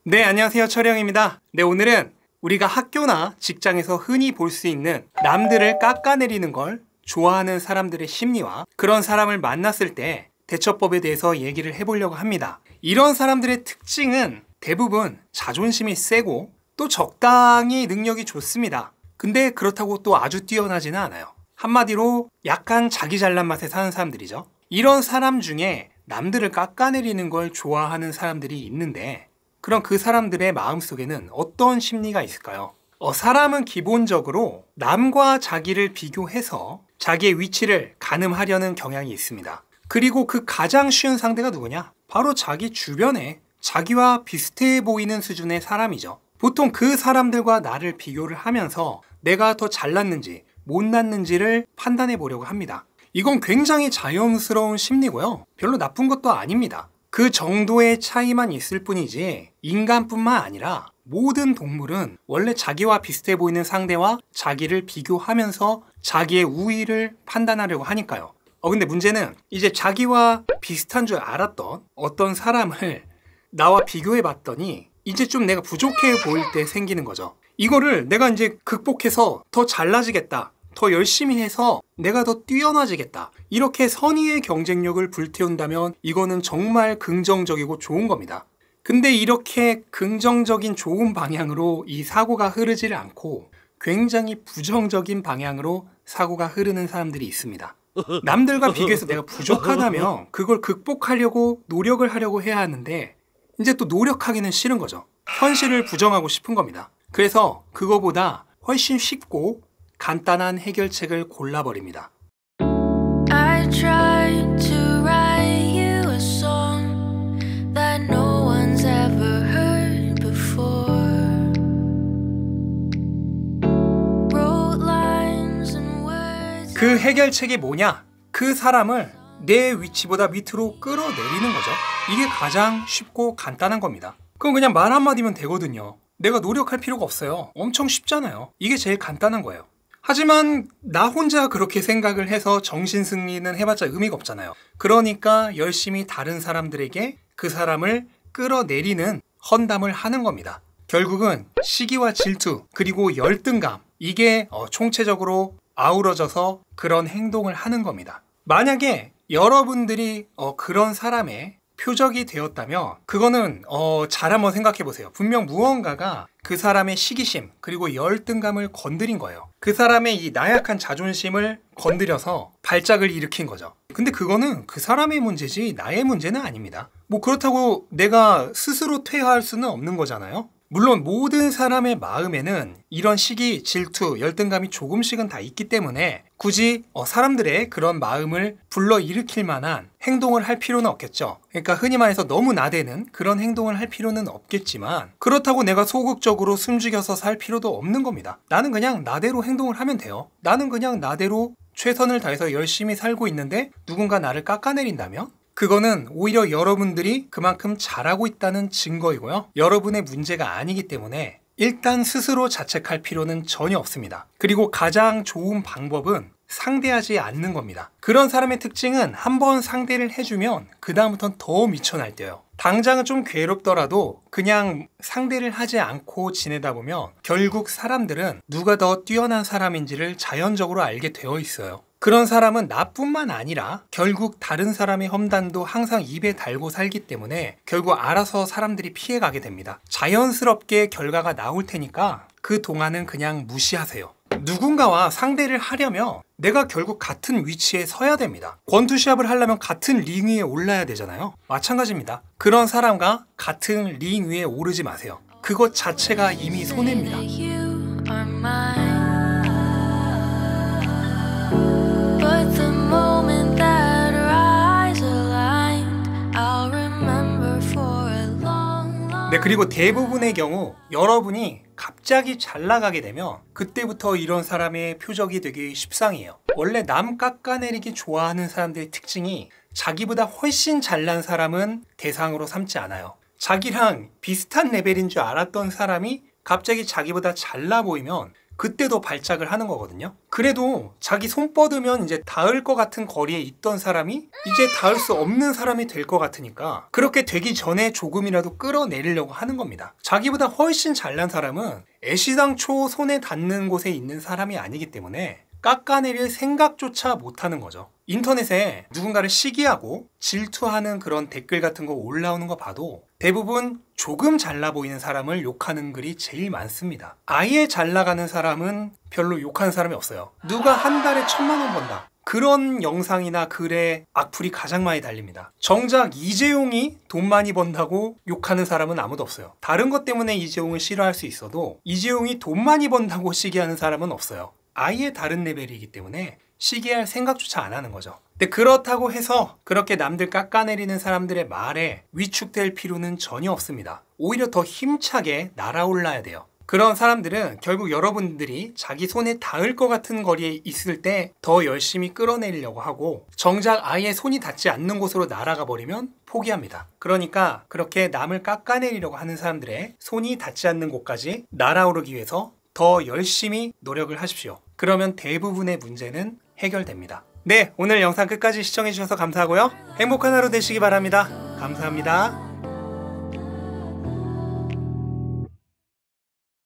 네, 안녕하세요. 철영입니다. 네, 오늘은 우리가 학교나 직장에서 흔히 볼 수 있는 남들을 깎아내리는 걸 좋아하는 사람들의 심리와 그런 사람을 만났을 때 대처법에 대해서 얘기를 해보려고 합니다. 이런 사람들의 특징은 대부분 자존심이 세고 또 적당히 능력이 좋습니다. 근데 그렇다고 또 아주 뛰어나지는 않아요. 한마디로 약간 자기 잘난 맛에 사는 사람들이죠. 이런 사람 중에 남들을 깎아내리는 걸 좋아하는 사람들이 있는데 그럼 그 사람들의 마음속에는 어떤 심리가 있을까요? 사람은 기본적으로 남과 자기를 비교해서 자기의 위치를 가늠하려는 경향이 있습니다. 그리고 그 가장 쉬운 상대가 누구냐? 바로 자기 주변에 자기와 비슷해 보이는 수준의 사람이죠. 보통 그 사람들과 나를 비교를 하면서 내가 더 잘났는지 못났는지를 판단해 보려고 합니다. 이건 굉장히 자연스러운 심리고요. 별로 나쁜 것도 아닙니다. 그 정도의 차이만 있을 뿐이지 인간뿐만 아니라 모든 동물은 원래 자기와 비슷해 보이는 상대와 자기를 비교하면서 자기의 우위를 판단하려고 하니까요. 근데 문제는 이제 자기와 비슷한 줄 알았던 어떤 사람을 나와 비교해 봤더니 이제 좀 내가 부족해 보일 때 생기는 거죠. 이거를 내가 이제 극복해서 더 잘나지겠다, 더 열심히 해서 내가 더 뛰어나지겠다, 이렇게 선의의 경쟁력을 불태운다면 이거는 정말 긍정적이고 좋은 겁니다. 근데 이렇게 긍정적인 좋은 방향으로 이 사고가 흐르지를 않고 굉장히 부정적인 방향으로 사고가 흐르는 사람들이 있습니다. 남들과 비교해서 내가 부족하다면 그걸 극복하려고 노력을 하려고 해야 하는데 이제 또 노력하기는 싫은 거죠. 현실을 부정하고 싶은 겁니다. 그래서 그거보다 훨씬 쉽고 간단한 해결책을 골라버립니다. I tried to write you a song that no one's ever heard before. Wrote lines and words. 그 해결책이 뭐냐? 그 사람을 내 위치보다 밑으로 끌어내리는 거죠. 이게 가장 쉽고 간단한 겁니다. 그럼 그냥 말 한마디면 되거든요. 내가 노력할 필요가 없어요. 엄청 쉽잖아요. 이게 제일 간단한 거예요. 하지만 나 혼자 그렇게 생각을 해서 정신승리는 해봤자 의미가 없잖아요. 그러니까 열심히 다른 사람들에게 그 사람을 끌어내리는 헌담을 하는 겁니다. 결국은 시기와 질투 그리고 열등감, 이게 총체적으로 아우러져서 그런 행동을 하는 겁니다. 만약에 여러분들이 그런 사람의 표적이 되었다면 그거는 잘 한번 생각해 보세요. 분명 무언가가 그 사람의 시기심 그리고 열등감을 건드린 거예요. 그 사람의 이 나약한 자존심을 건드려서 발작을 일으킨 거죠. 근데 그거는 그 사람의 문제지 나의 문제는 아닙니다. 뭐 그렇다고 내가 스스로 퇴화할 수는 없는 거잖아요. 물론 모든 사람의 마음에는 이런 시기, 질투, 열등감이 조금씩은 다 있기 때문에 굳이 사람들의 그런 마음을 불러일으킬 만한 행동을 할 필요는 없겠죠. 그러니까 흔히 말해서 너무 나대는 그런 행동을 할 필요는 없겠지만 그렇다고 내가 소극적으로 숨죽여서 살 필요도 없는 겁니다. 나는 그냥 나대로 행동을 하면 돼요. 나는 그냥 나대로 최선을 다해서 열심히 살고 있는데 누군가 나를 깎아내린다면? 그거는 오히려 여러분들이 그만큼 잘하고 있다는 증거이고요. 여러분의 문제가 아니기 때문에 일단 스스로 자책할 필요는 전혀 없습니다. 그리고 가장 좋은 방법은 상대하지 않는 겁니다. 그런 사람의 특징은 한번 상대를 해주면 그 다음부터는 더 미쳐 날뛰어요. 당장은 좀 괴롭더라도 그냥 상대를 하지 않고 지내다 보면 결국 사람들은 누가 더 뛰어난 사람인지를 자연적으로 알게 되어 있어요. 그런 사람은 나뿐만 아니라 결국 다른 사람의 험단도 항상 입에 달고 살기 때문에 결국 알아서 사람들이 피해가게 됩니다. 자연스럽게 결과가 나올 테니까 그 동안은 그냥 무시하세요. 누군가와 상대를 하려면 내가 결국 같은 위치에 서야 됩니다. 권투시합을 하려면 같은 링 위에 올라야 되잖아요. 마찬가지입니다. 그런 사람과 같은 링 위에 오르지 마세요. 그것 자체가 이미 손해입니다. You are mine. But the moment that our eyes aligned, I'll remember for a long, long. 네, 그리고 대부분의 경우 여러분이 갑자기 잘 나가게 되면 그때부터 이런 사람의 표적이 되기 십상이에요. 원래 남 깎아내리기 좋아하는 사람들의 특징이 자기보다 훨씬 잘난 사람은 대상으로 삼지 않아요. 자기랑 비슷한 레벨인 줄 알았던 사람이 갑자기 자기보다 잘나 보이면 그때도 발작을 하는 거거든요. 그래도 자기 손 뻗으면 이제 닿을 것 같은 거리에 있던 사람이 이제 닿을 수 없는 사람이 될 것 같으니까 그렇게 되기 전에 조금이라도 끌어내리려고 하는 겁니다. 자기보다 훨씬 잘난 사람은 애시당초 손에 닿는 곳에 있는 사람이 아니기 때문에 깎아내릴 생각조차 못하는 거죠. 인터넷에 누군가를 시기하고 질투하는 그런 댓글 같은 거 올라오는 거 봐도 대부분 조금 잘나 보이는 사람을 욕하는 글이 제일 많습니다. 아예 잘 나가는 사람은 별로 욕하는 사람이 없어요. 누가 한 달에 1,000만 원 번다. 그런 영상이나 글에 악플이 가장 많이 달립니다. 정작 이재용이 돈 많이 번다고 욕하는 사람은 아무도 없어요. 다른 것 때문에 이재용을 싫어할 수 있어도 이재용이 돈 많이 번다고 시기하는 사람은 없어요. 아예 다른 레벨이기 때문에 시기할 생각조차 안 하는 거죠. 근데 그렇다고 해서 그렇게 남들 깎아내리는 사람들의 말에 위축될 필요는 전혀 없습니다. 오히려 더 힘차게 날아올라야 돼요. 그런 사람들은 결국 여러분들이 자기 손에 닿을 것 같은 거리에 있을 때 더 열심히 끌어내리려고 하고 정작 아예 손이 닿지 않는 곳으로 날아가 버리면 포기합니다. 그러니까 그렇게 남을 깎아내리려고 하는 사람들의 손이 닿지 않는 곳까지 날아오르기 위해서 더 열심히 노력을 하십시오. 그러면 대부분의 문제는 해결됩니다. 네, 오늘 영상 끝까지 시청해주셔서 감사하고요. 행복한 하루 되시기 바랍니다. 감사합니다.